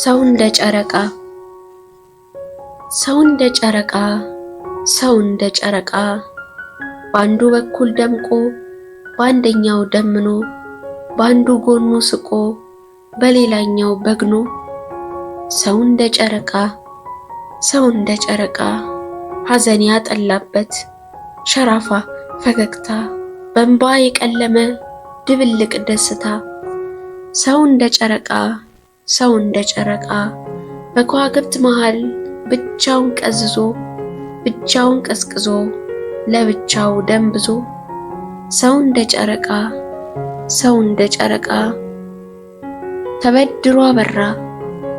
ሰው እንደ ጨረቃ ሰው እንደ ጨረቃ ሰው እንደ ጨረቃ በአንዱ በኩል ደምቆ በአንደኛው ደምኖ በአንዱ ጎኑ ስቆ በሌላኛው በግኖ ሰው እንደ ጨረቃ ሰው እንደ ጨረቃ ሐዘን ያጠላበት ሸራፋ ፈገግታ በእንባ የቀለመ ድብልቅ ደስታ ሰው እንደ ጨረቃ ሰው እንደ ጨረቃ በከዋክብት መሃል ብቻውን ቀዝዞ ብቻውን ቀዝቅዞ ለብቻው ደንብዞ ሰው እንደ ጨረቃ ሰው እንደ ጨረቃ ተበድሮ አበራ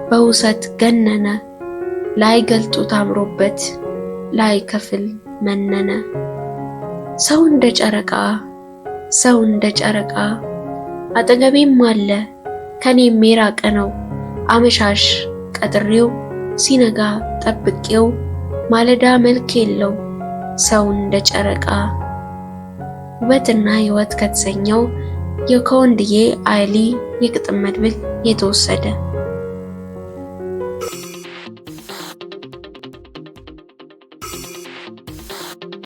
በውሰት ገነነ ላይ ገልጦት አምሮበት ላይ ከፍል መነነ ሰው እንደ ጨረቃ ሰው እንደ ጨረቃ አጠገቤም አለ ከኔም የራቀ ነው አመሻሽ ቀጥሬው ሲነጋ ጠብቄው ማለዳ መልክ የለው ሰው እንደ ጨረቃ። ውበትና ሕይወት ከተሰኘው የኮወንድዬ አይሊ የግጥም መድብል የተወሰደ